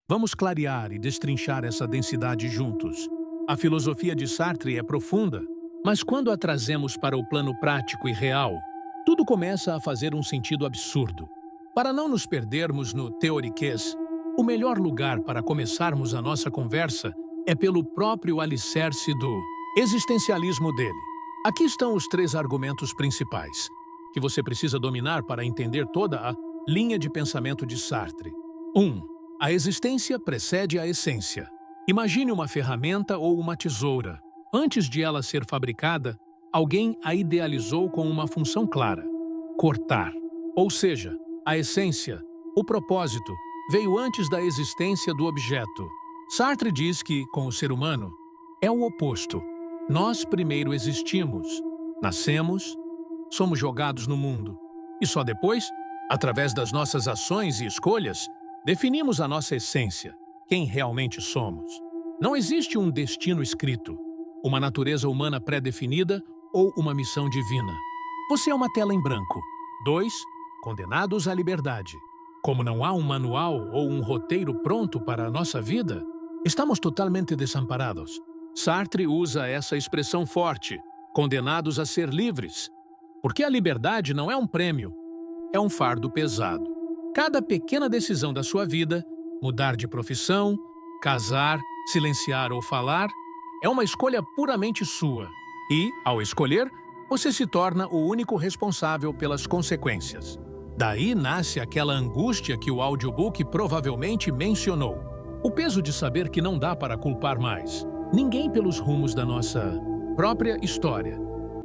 Vamos clarear e destrinchar essa densidade juntos. A filosofia de Sartre é profunda, mas quando a trazemos para o plano prático e real, tudo começa a fazer um sentido absurdo. Para não nos perdermos no teoriquês, o melhor lugar para começarmos a nossa conversa é pelo próprio alicerce do existencialismo dele. Aqui estão os 3 argumentos principais, que você precisa dominar para entender toda a linha de pensamento de Sartre. 1. A existência precede a essência. Imagine uma ferramenta ou uma tesoura. Antes de ela ser fabricada, alguém a idealizou com uma função clara: cortar. Ou seja, a essência, o propósito, veio antes da existência do objeto. Sartre diz que, com o ser humano, é o oposto. Nós primeiro existimos, nascemos, somos jogados no mundo. E só depois, através das nossas ações e escolhas, definimos a nossa essência, quem realmente somos. Não existe um destino escrito, uma natureza humana pré-definida ou uma missão divina. Você é uma tela em branco. 2. Condenados à liberdade. Como não há um manual ou um roteiro pronto para a nossa vida, estamos totalmente desamparados. Sartre usa essa expressão forte, condenados a ser livres, porque a liberdade não é um prêmio, é um fardo pesado. Cada pequena decisão da sua vida, mudar de profissão, casar, silenciar ou falar, é uma escolha puramente sua. E, ao escolher, você se torna o único responsável pelas consequências. Daí nasce aquela angústia que o audiobook provavelmente mencionou. O peso de saber que não dá para culpar mais ninguém pelos rumos da nossa própria história.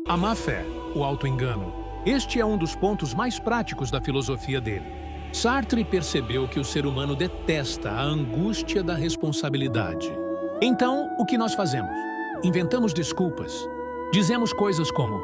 A má-fé, o auto-engano. Este é um dos pontos mais práticos da filosofia dele. Sartre percebeu que o ser humano detesta a angústia da responsabilidade. Então, o que nós fazemos? Inventamos desculpas. Dizemos coisas como: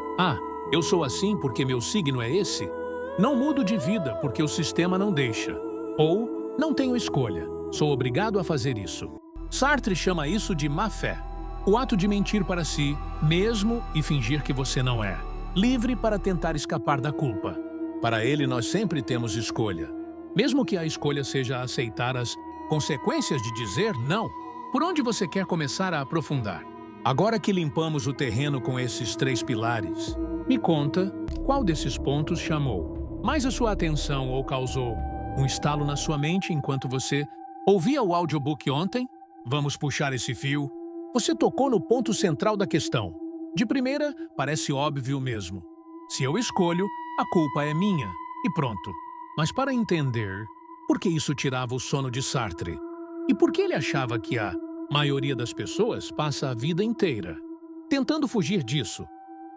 eu sou assim porque meu signo é esse. Não mudo de vida porque o sistema não deixa. Ou, não tenho escolha. Sou obrigado a fazer isso. Sartre chama isso de má-fé. O ato de mentir para si, mesmo e fingir que você não é. Livre para tentar escapar da culpa. Para ele, nós sempre temos escolha. Mesmo que a escolha seja aceitar as consequências de dizer não. Por onde você quer começar a aprofundar? Agora que limpamos o terreno com esses 3 pilares, me conta qual desses pontos chamou mais a sua atenção ou causou um estalo na sua mente enquanto você ouvia o audiobook ontem? Vamos puxar esse fio. Você tocou no ponto central da questão. De primeira, parece óbvio mesmo. Se eu escolho, a culpa é minha. E pronto. Mas para entender, por que isso tirava o sono de Sartre? E por que ele achava que a maioria das pessoas passa a vida inteira tentando fugir disso?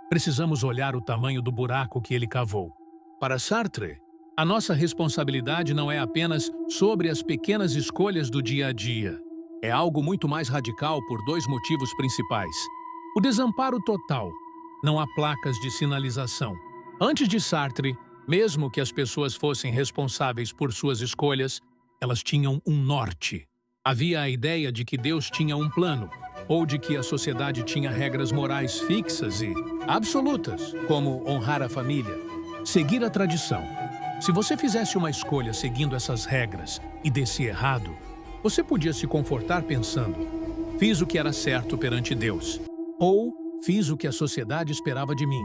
Precisamos olhar o tamanho do buraco que ele cavou. Para Sartre, a nossa responsabilidade não é apenas sobre as pequenas escolhas do dia a dia. É algo muito mais radical por 2 motivos principais. O desamparo total. Não há placas de sinalização. Antes de Sartre, mesmo que as pessoas fossem responsáveis por suas escolhas, elas tinham um norte. Havia a ideia de que Deus tinha um plano, ou de que a sociedade tinha regras morais fixas e absolutas, como honrar a família, seguir a tradição. Se você fizesse uma escolha seguindo essas regras e desse errado, você podia se confortar pensando: fiz o que era certo perante Deus, ou fiz o que a sociedade esperava de mim.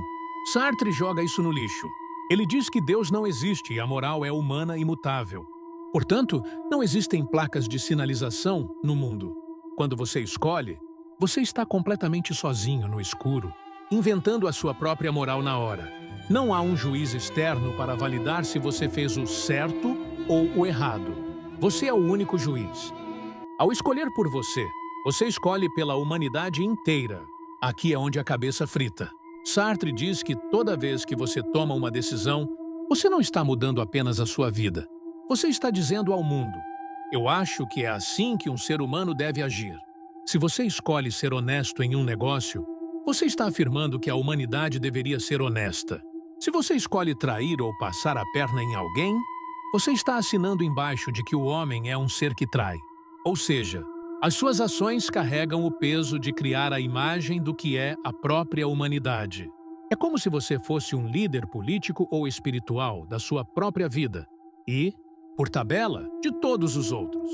Sartre joga isso no lixo. Ele diz que Deus não existe e a moral é humana e imutável. Portanto, não existem placas de sinalização no mundo. Quando você escolhe, você está completamente sozinho no escuro, inventando a sua própria moral na hora. Não há um juiz externo para validar se você fez o certo ou o errado. Você é o único juiz. Ao escolher por você, você escolhe pela humanidade inteira. Aqui é onde a cabeça frita. Sartre diz que toda vez que você toma uma decisão, você não está mudando apenas a sua vida. Você está dizendo ao mundo: eu acho que é assim que um ser humano deve agir. Se você escolhe ser honesto em um negócio, você está afirmando que a humanidade deveria ser honesta. Se você escolhe trair ou passar a perna em alguém, você está assinando embaixo de que o homem é um ser que trai. Ou seja, as suas ações carregam o peso de criar a imagem do que é a própria humanidade. É como se você fosse um líder político ou espiritual da sua própria vida e, por tabela, de todos os outros.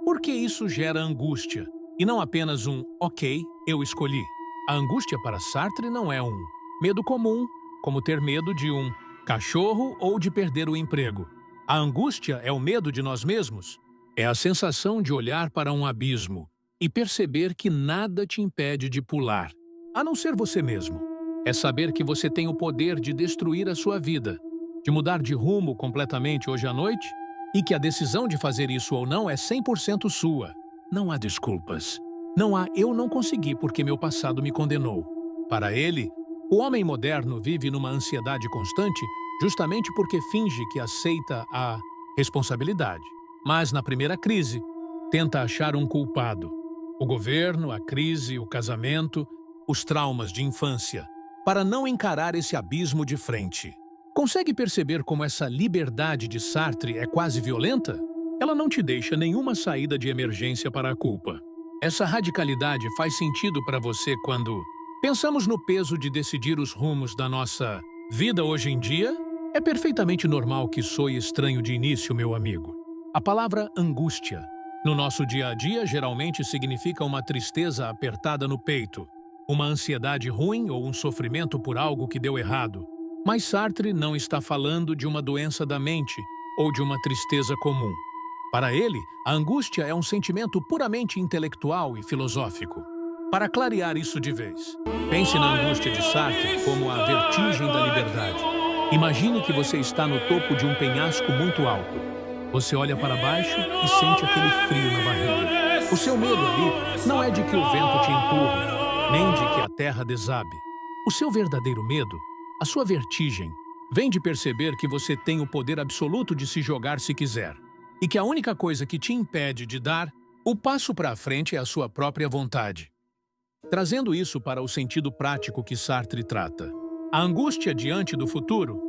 Por que isso gera angústia? E não apenas um ok, eu escolhi. A angústia para Sartre não é um medo comum, como ter medo de um cachorro ou de perder o emprego. A angústia é o medo de nós mesmos. É a sensação de olhar para um abismo e perceber que nada te impede de pular, a não ser você mesmo. É saber que você tem o poder de destruir a sua vida, de mudar de rumo completamente hoje à noite e que a decisão de fazer isso ou não é 100% sua. Não há desculpas. Não há "eu não consegui porque meu passado me condenou". Para ele, o homem moderno vive numa ansiedade constante justamente porque finge que aceita a responsabilidade. Mas na primeira crise, tenta achar um culpado. O governo, a crise, o casamento, os traumas de infância, para não encarar esse abismo de frente. Consegue perceber como essa liberdade de Sartre é quase violenta? Ela não te deixa nenhuma saída de emergência para a culpa. Essa radicalidade faz sentido para você quando pensamos no peso de decidir os rumos da nossa vida hoje em dia? É perfeitamente normal que soe estranho de início, meu amigo. A palavra angústia, no nosso dia a dia, geralmente significa uma tristeza apertada no peito, uma ansiedade ruim ou um sofrimento por algo que deu errado. Mas Sartre não está falando de uma doença da mente ou de uma tristeza comum. Para ele, a angústia é um sentimento puramente intelectual e filosófico. Para clarear isso de vez, pense na angústia de Sartre como a vertigem da liberdade. Imagine que você está no topo de um penhasco muito alto. Você olha para baixo e sente aquele frio na barriga. O seu medo ali não é de que o vento te empurre, nem de que a terra desabe. O seu verdadeiro medo, a sua vertigem, vem de perceber que você tem o poder absoluto de se jogar se quiser. E que a única coisa que te impede de dar o passo para a frente é a sua própria vontade. Trazendo isso para o sentido prático que Sartre trata. A angústia diante do futuro.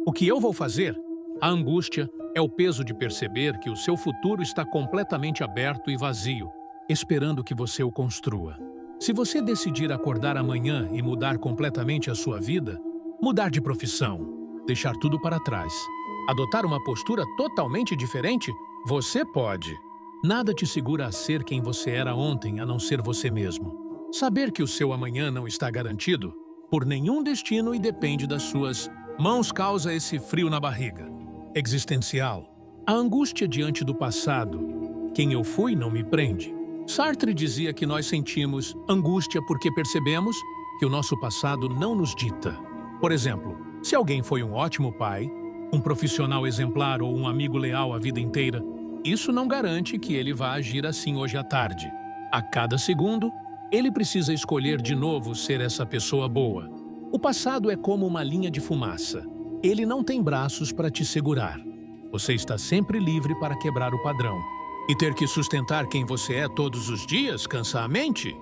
O que eu vou fazer? A angústia é o peso de perceber que o seu futuro está completamente aberto e vazio, esperando que você o construa. Se você decidir acordar amanhã e mudar completamente a sua vida, mudar de profissão, deixar tudo para trás, adotar uma postura totalmente diferente, você pode. Nada te segura a ser quem você era ontem, a não ser você mesmo. Saber que o seu amanhã não está garantido por nenhum destino e depende das suas mãos causa esse frio na barriga. Existencial. A angústia diante do passado. Quem eu fui não me prende. Sartre dizia que nós sentimos angústia porque percebemos que o nosso passado não nos dita. Por exemplo, se alguém foi um ótimo pai, um profissional exemplar ou um amigo leal a vida inteira, isso não garante que ele vá agir assim hoje à tarde. A cada segundo, ele precisa escolher de novo ser essa pessoa boa. O passado é como uma linha de fumaça. Ele não tem braços para te segurar. Você está sempre livre para quebrar o padrão. E ter que sustentar quem você é todos os dias cansa a mente?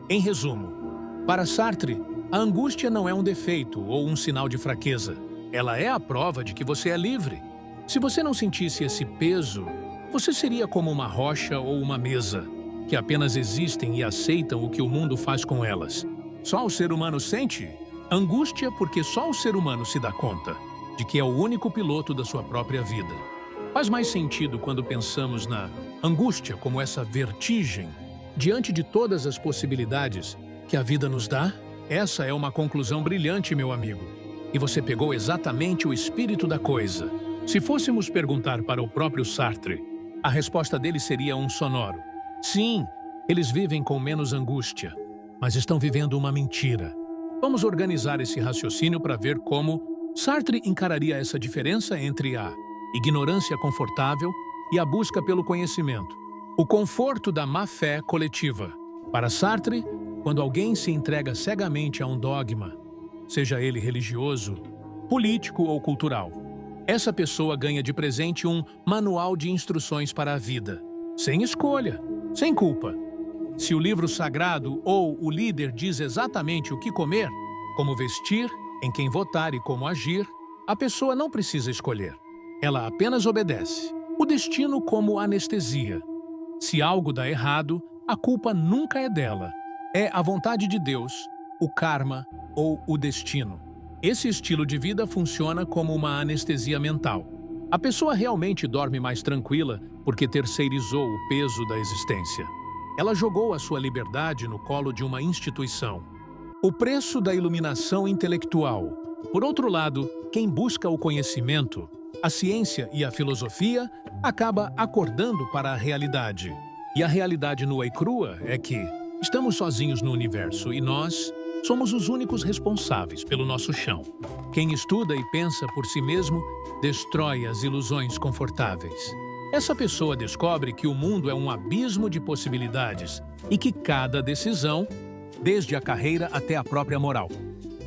Em resumo, para Sartre, a angústia não é um defeito ou um sinal de fraqueza. Ela é a prova de que você é livre. Se você não sentisse esse peso, você seria como uma rocha ou uma mesa, que apenas existem e aceitam o que o mundo faz com elas. Só o ser humano sente angústia porque só o ser humano se dá conta de que é o único piloto da sua própria vida. Faz mais sentido quando pensamos na angústia como essa vertigem diante de todas as possibilidades que a vida nos dá? Essa é uma conclusão brilhante, meu amigo. E você pegou exatamente o espírito da coisa. Se fôssemos perguntar para o próprio Sartre, a resposta dele seria um sonoro: sim, eles vivem com menos angústia, mas estão vivendo uma mentira. Vamos organizar esse raciocínio para ver como Sartre encararia essa diferença entre a ignorância confortável e a busca pelo conhecimento. O conforto da má-fé coletiva. Para Sartre, quando alguém se entrega cegamente a um dogma, seja ele religioso, político ou cultural, essa pessoa ganha de presente um manual de instruções para a vida, sem escolha, sem culpa. Se o livro sagrado ou o líder diz exatamente o que comer, como vestir, em quem votar e como agir, a pessoa não precisa escolher. Ela apenas obedece. O destino como anestesia. Se algo dá errado, a culpa nunca é dela. É a vontade de Deus, o karma ou o destino. Esse estilo de vida funciona como uma anestesia mental. A pessoa realmente dorme mais tranquila porque terceirizou o peso da existência. Ela jogou a sua liberdade no colo de uma instituição. O preço da iluminação intelectual. Por outro lado, quem busca o conhecimento, a ciência e a filosofia, acaba acordando para a realidade. E a realidade nua e crua é que estamos sozinhos no universo e nós somos os únicos responsáveis pelo nosso chão. Quem estuda e pensa por si mesmo destrói as ilusões confortáveis. Essa pessoa descobre que o mundo é um abismo de possibilidades e que cada decisão, desde a carreira até a própria moral,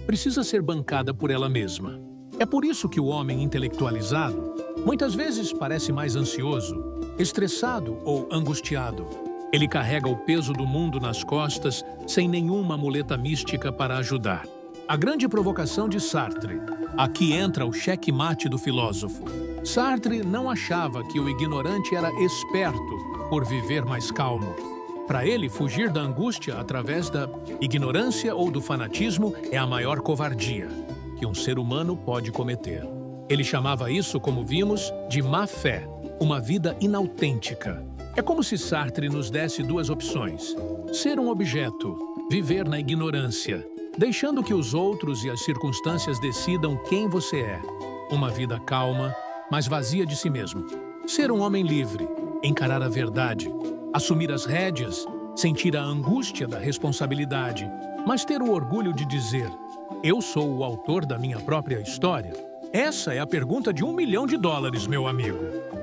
precisa ser bancada por ela mesma. É por isso que o homem intelectualizado muitas vezes parece mais ansioso, estressado ou angustiado. Ele carrega o peso do mundo nas costas sem nenhuma muleta mística para ajudar. A grande provocação de Sartre. Aqui entra o checkmate do filósofo. Sartre não achava que o ignorante era esperto por viver mais calmo. Para ele, fugir da angústia através da ignorância ou do fanatismo é a maior covardia que um ser humano pode cometer. Ele chamava isso, como vimos, de má fé, uma vida inautêntica. É como se Sartre nos desse duas opções: ser um objeto, viver na ignorância, deixando que os outros e as circunstâncias decidam quem você é. Uma vida calma, mas vazia de si mesmo. Ser um homem livre, encarar a verdade, assumir as rédeas, sentir a angústia da responsabilidade, mas ter o orgulho de dizer: eu sou o autor da minha própria história. Essa é a pergunta de $1 milhão, meu amigo.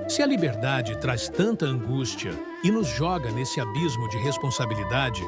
Se a liberdade traz tanta angústia e nos joga nesse abismo de responsabilidade,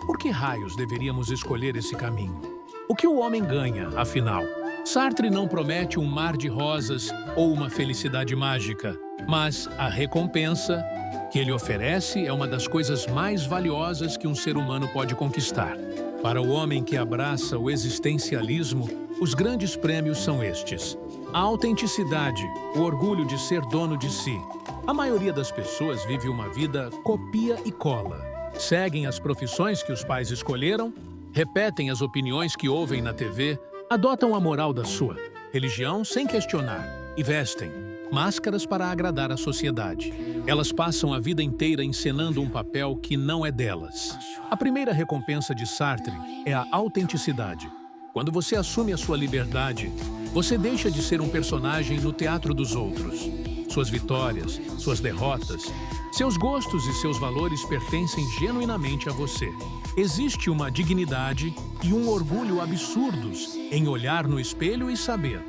por que raios deveríamos escolher esse caminho? O que o homem ganha, afinal? Sartre não promete um mar de rosas ou uma felicidade mágica, mas a recompensa que ele oferece é uma das coisas mais valiosas que um ser humano pode conquistar. Para o homem que abraça o existencialismo, os grandes prêmios são estes: a autenticidade, o orgulho de ser dono de si. A maioria das pessoas vive uma vida copia e cola. Seguem as profissões que os pais escolheram, repetem as opiniões que ouvem na TV, adotam a moral da sua religião sem questionar e vestem máscaras para agradar a sociedade. Elas passam a vida inteira encenando um papel que não é delas. A primeira recompensa de Sartre é a autenticidade. Quando você assume a sua liberdade, você deixa de ser um personagem no teatro dos outros. Suas vitórias, suas derrotas, seus gostos e seus valores pertencem genuinamente a você. Existe uma dignidade e um orgulho absurdos em olhar no espelho e saber: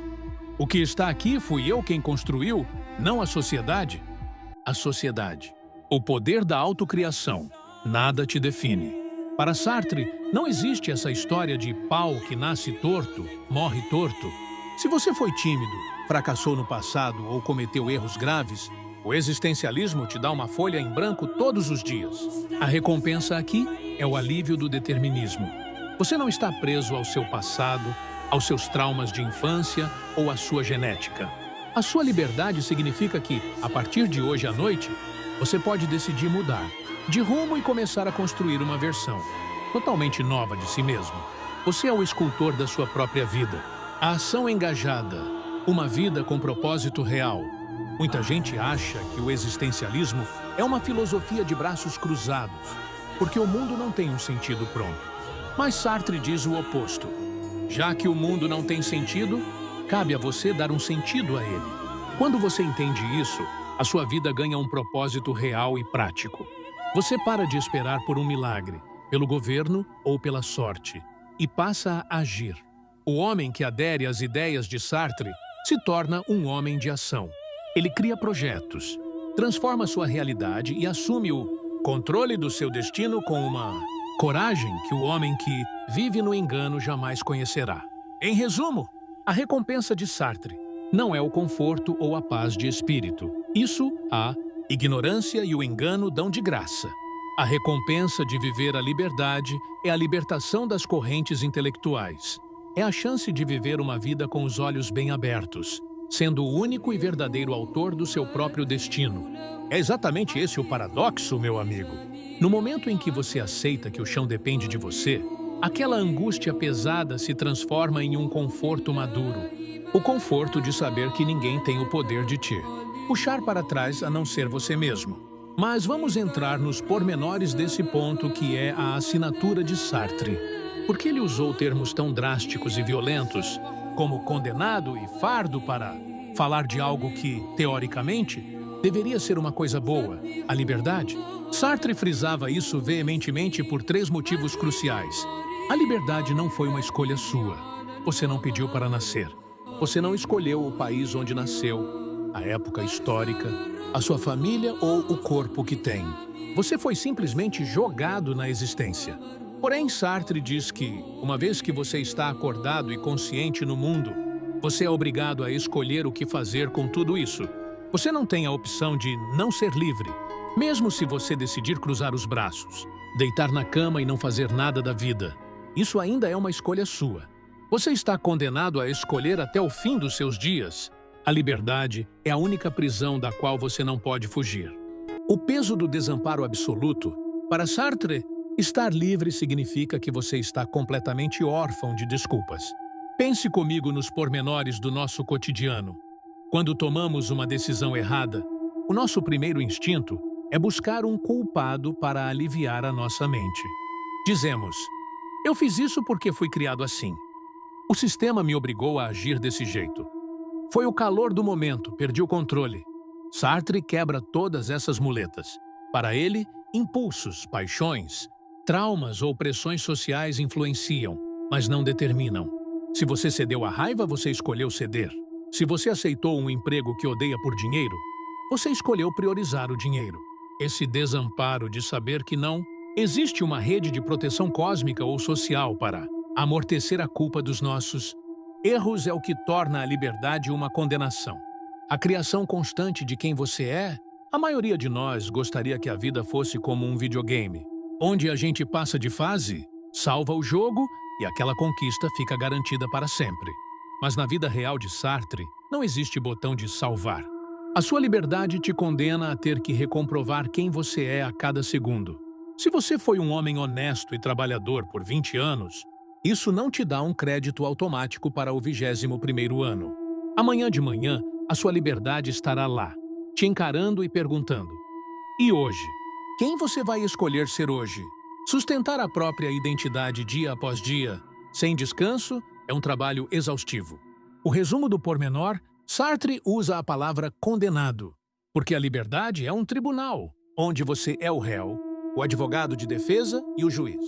o que está aqui fui eu quem construiu, não a sociedade. A sociedade. O poder da autocriação. Nada te define. Para Sartre, não existe essa história de pau que nasce torto, morre torto. Se você foi tímido, fracassou no passado ou cometeu erros graves, o existencialismo te dá uma folha em branco todos os dias. A recompensa aqui é o alívio do determinismo. Você não está preso ao seu passado, aos seus traumas de infância ou à sua genética. A sua liberdade significa que, a partir de hoje à noite, você pode decidir mudar de rumo e começar a construir uma versão totalmente nova de si mesmo. Você é o escultor da sua própria vida. A ação engajada, uma vida com propósito real. Muita gente acha que o existencialismo é uma filosofia de braços cruzados, porque o mundo não tem um sentido pronto. Mas Sartre diz o oposto. Já que o mundo não tem sentido, cabe a você dar um sentido a ele. Quando você entende isso, a sua vida ganha um propósito real e prático. Você para de esperar por um milagre, pelo governo ou pela sorte, e passa a agir. O homem que adere às ideias de Sartre se torna um homem de ação. Ele cria projetos, transforma sua realidade e assume o controle do seu destino com uma coragem que o homem que vive no engano jamais conhecerá. Em resumo, a recompensa de Sartre não é o conforto ou a paz de espírito. Isso a ignorância e o engano dão de graça. A recompensa de viver a liberdade é a libertação das correntes intelectuais. É a chance de viver uma vida com os olhos bem abertos, sendo o único e verdadeiro autor do seu próprio destino. É exatamente esse o paradoxo, meu amigo. No momento em que você aceita que o chão depende de você, aquela angústia pesada se transforma em um conforto maduro. O conforto de saber que ninguém tem o poder de ti. puxar para trás a não ser você mesmo. Mas vamos entrar nos pormenores desse ponto que é a assinatura de Sartre. Por que ele usou termos tão drásticos e violentos, como condenado e fardo, para falar de algo que, teoricamente, deveria ser uma coisa boa, a liberdade? Sartre frisava isso veementemente por 3 motivos cruciais. A liberdade não foi uma escolha sua. Você não pediu para nascer. Você não escolheu o país onde nasceu, a época histórica, a sua família ou o corpo que tem. Você foi simplesmente jogado na existência. Porém, Sartre diz que, uma vez que você está acordado e consciente no mundo, você é obrigado a escolher o que fazer com tudo isso. Você não tem a opção de não ser livre, mesmo se você decidir cruzar os braços, deitar na cama e não fazer nada da vida. Isso ainda é uma escolha sua. Você está condenado a escolher até o fim dos seus dias. A liberdade é a única prisão da qual você não pode fugir. O peso do desamparo absoluto, para Sartre, estar livre significa que você está completamente órfão de desculpas. Pense comigo nos pormenores do nosso cotidiano. Quando tomamos uma decisão errada, o nosso primeiro instinto é buscar um culpado para aliviar a nossa mente. Dizemos, eu fiz isso porque fui criado assim. O sistema me obrigou a agir desse jeito. Foi o calor do momento, perdi o controle. Sartre quebra todas essas muletas. Para ele, impulsos, paixões, traumas ou pressões sociais influenciam, mas não determinam. Se você cedeu à raiva, você escolheu ceder. Se você aceitou um emprego que odeia por dinheiro, você escolheu priorizar o dinheiro. Esse desamparo de saber que não existe uma rede de proteção cósmica ou social para amortecer a culpa dos nossos erros é o que torna a liberdade uma condenação. A criação constante de quem você é, a maioria de nós gostaria que a vida fosse como um videogame, onde a gente passa de fase, salva o jogo e aquela conquista fica garantida para sempre. Mas na vida real de Sartre, não existe botão de salvar. A sua liberdade te condena a ter que recomprovar quem você é a cada segundo. Se você foi um homem honesto e trabalhador por 20 anos, isso não te dá um crédito automático para o 21º ano. Amanhã de manhã, a sua liberdade estará lá, te encarando e perguntando: e hoje? Quem você vai escolher ser hoje? Sustentar a própria identidade dia após dia, sem descanso, é um trabalho exaustivo. O resumo do pormenor, Sartre usa a palavra condenado, porque a liberdade é um tribunal, onde você é o réu, o advogado de defesa e o juiz.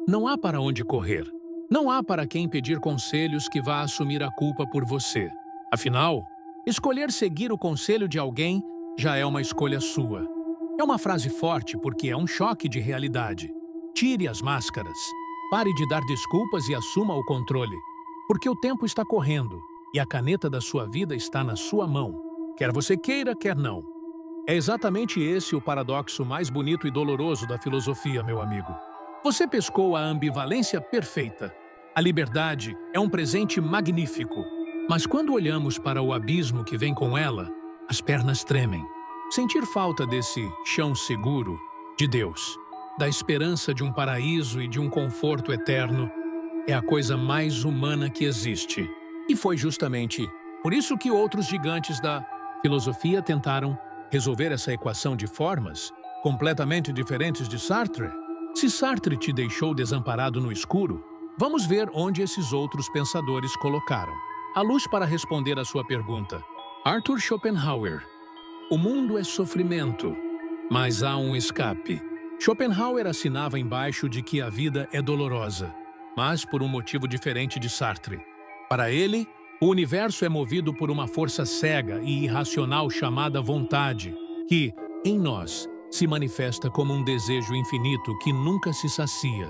Não há para onde correr. Não há para quem pedir conselhos que vá assumir a culpa por você. Afinal, escolher seguir o conselho de alguém já é uma escolha sua. É uma frase forte porque é um choque de realidade. Tire as máscaras. Pare de dar desculpas e assuma o controle. Porque o tempo está correndo e a caneta da sua vida está na sua mão. Quer você queira, quer não. É exatamente esse o paradoxo mais bonito e doloroso da filosofia, meu amigo. Você pescou a ambivalência perfeita. A liberdade é um presente magnífico, mas quando olhamos para o abismo que vem com ela, as pernas tremem. Sentir falta desse chão seguro de Deus, da esperança de um paraíso e de um conforto eterno, é a coisa mais humana que existe. E foi justamente por isso que outros gigantes da filosofia tentaram resolver essa equação de formas completamente diferentes de Sartre. Se Sartre te deixou desamparado no escuro, vamos ver onde esses outros pensadores colocaram a luz para responder à sua pergunta. Arthur Schopenhauer. O mundo é sofrimento, mas há um escape. Schopenhauer assinava embaixo de que a vida é dolorosa, mas por um motivo diferente de Sartre. Para ele, o universo é movido por uma força cega e irracional chamada vontade, que, em nós, se manifesta como um desejo infinito que nunca se sacia.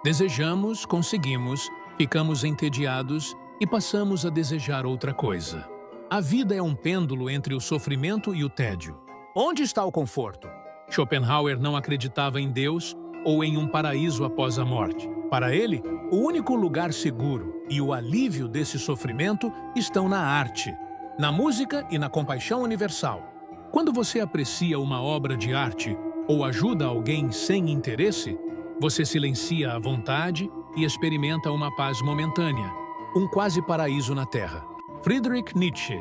Desejamos, conseguimos, ficamos entediados e passamos a desejar outra coisa. A vida é um pêndulo entre o sofrimento e o tédio. Onde está o conforto? Schopenhauer não acreditava em Deus ou em um paraíso após a morte. Para ele, o único lugar seguro e o alívio desse sofrimento estão na arte, na música e na compaixão universal. Quando você aprecia uma obra de arte ou ajuda alguém sem interesse, você silencia a vontade e experimenta uma paz momentânea, um quase paraíso na Terra. Friedrich Nietzsche.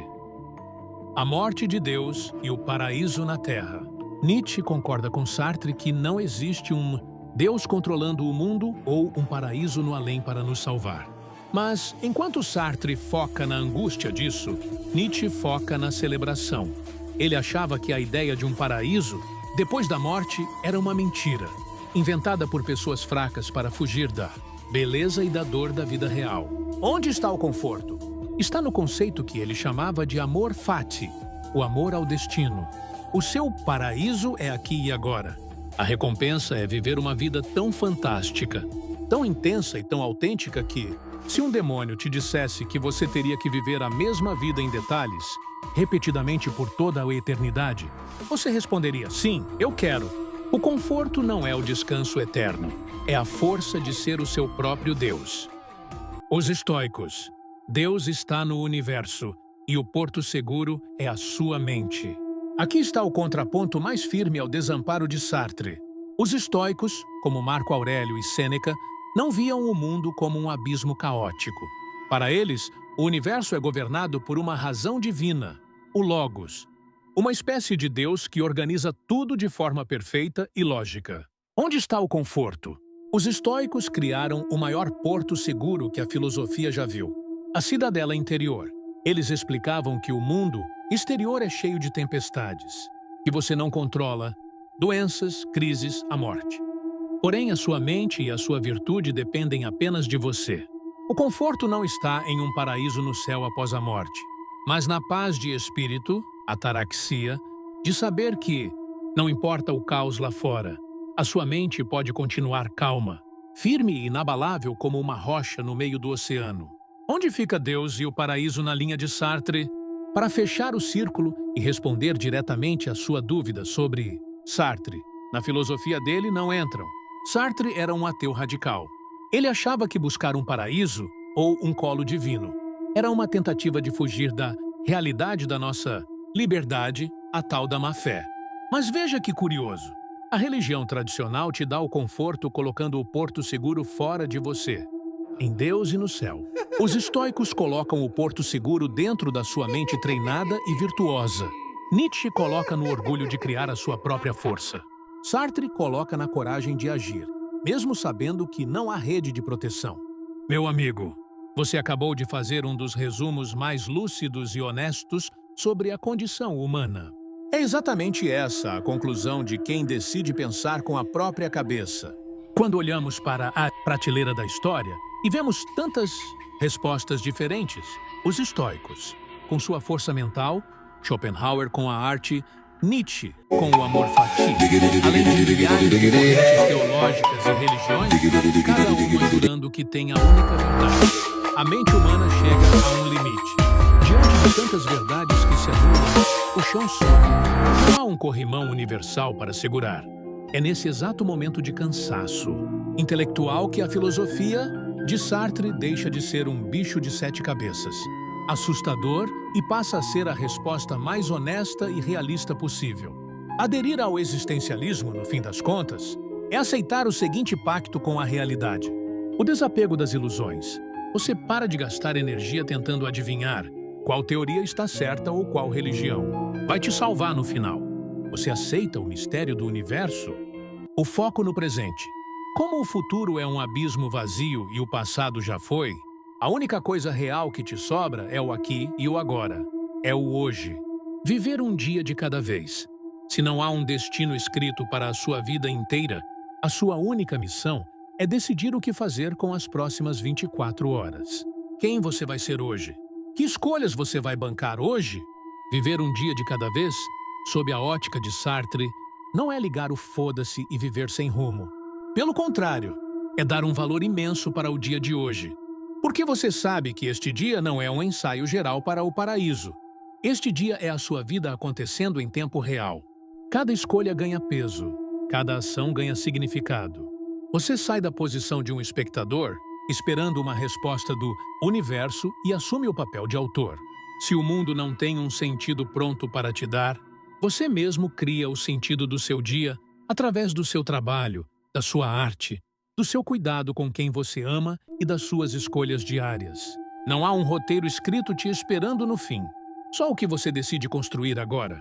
A morte de Deus e o paraíso na Terra. Nietzsche concorda com Sartre que não existe um Deus controlando o mundo ou um paraíso no além para nos salvar. Mas, enquanto Sartre foca na angústia disso, Nietzsche foca na celebração. Ele achava que a ideia de um paraíso, depois da morte, era uma mentira, inventada por pessoas fracas para fugir da beleza e da dor da vida real. Onde está o conforto? Está no conceito que ele chamava de amor fati, o amor ao destino. O seu paraíso é aqui e agora. A recompensa é viver uma vida tão fantástica, tão intensa e tão autêntica que, se um demônio te dissesse que você teria que viver a mesma vida em detalhes, repetidamente por toda a eternidade, você responderia: sim, eu quero. O conforto não é o descanso eterno, é a força de ser o seu próprio Deus. Os estoicos. Deus está no universo e o porto seguro é a sua mente. Aqui está o contraponto mais firme ao desamparo de Sartre. Os estoicos, como Marco Aurélio e Sêneca, não viam o mundo como um abismo caótico. Para eles, o universo é governado por uma razão divina, o Logos, uma espécie de Deus que organiza tudo de forma perfeita e lógica. Onde está o conforto? Os estoicos criaram o maior porto seguro que a filosofia já viu, a cidadela interior. Eles explicavam que o mundo exterior é cheio de tempestades, que você não controla, doenças, crises, a morte. Porém, a sua mente e a sua virtude dependem apenas de você. O conforto não está em um paraíso no céu após a morte, mas na paz de espírito, ataraxia, de saber que, não importa o caos lá fora, a sua mente pode continuar calma, firme e inabalável como uma rocha no meio do oceano. Onde fica Deus e o paraíso na linha de Sartre? Para fechar o círculo e responder diretamente à sua dúvida sobre Sartre, na filosofia dele não entram. Sartre era um ateu radical. Ele achava que buscar um paraíso ou um colo divino era uma tentativa de fugir da realidade da nossa liberdade, a tal da má-fé. Mas veja que curioso. A religião tradicional te dá o conforto colocando o porto seguro fora de você, em Deus e no céu. Os estoicos colocam o porto seguro dentro da sua mente treinada e virtuosa. Nietzsche coloca no orgulho de criar a sua própria força. Sartre coloca na coragem de agir, mesmo sabendo que não há rede de proteção. Meu amigo, você acabou de fazer um dos resumos mais lúcidos e honestos sobre a condição humana. É exatamente essa a conclusão de quem decide pensar com a própria cabeça. Quando olhamos para a prateleira da história e vemos tantas respostas diferentes, os estoicos, com sua força mental, Schopenhauer com a arte, Nietzsche com o amor fati, além de milhares de correntes teológicas e religiões, cada uma jurando que tem a única verdade. A mente humana chega a um limite. Diante de tantas verdades que se anulam, o chão sobe. Não há um corrimão universal para segurar. É nesse exato momento de cansaço intelectual que a filosofia de Sartre deixa de ser um bicho de 7 cabeças, assustador, e passa a ser a resposta mais honesta e realista possível. Aderir ao existencialismo, no fim das contas, é aceitar o seguinte pacto com a realidade: o desapego das ilusões. Você para de gastar energia tentando adivinhar qual teoria está certa ou qual religião vai te salvar no final. Você aceita o mistério do universo? O foco no presente. Como o futuro é um abismo vazio e o passado já foi, a única coisa real que te sobra é o aqui e o agora. É o hoje. Viver um dia de cada vez. Se não há um destino escrito para a sua vida inteira, a sua única missão é decidir o que fazer com as próximas 24 horas. Quem você vai ser hoje? Que escolhas você vai bancar hoje? Viver um dia de cada vez, sob a ótica de Sartre, não é ligar o foda-se e viver sem rumo. Pelo contrário, é dar um valor imenso para o dia de hoje. Porque você sabe que este dia não é um ensaio geral para o paraíso. Este dia é a sua vida acontecendo em tempo real. Cada escolha ganha peso, cada ação ganha significado. Você sai da posição de um espectador, esperando uma resposta do universo, e assume o papel de autor. Se o mundo não tem um sentido pronto para te dar, você mesmo cria o sentido do seu dia através do seu trabalho, da sua arte, do seu cuidado com quem você ama e das suas escolhas diárias. Não há um roteiro escrito te esperando no fim. Só o que você decide construir agora.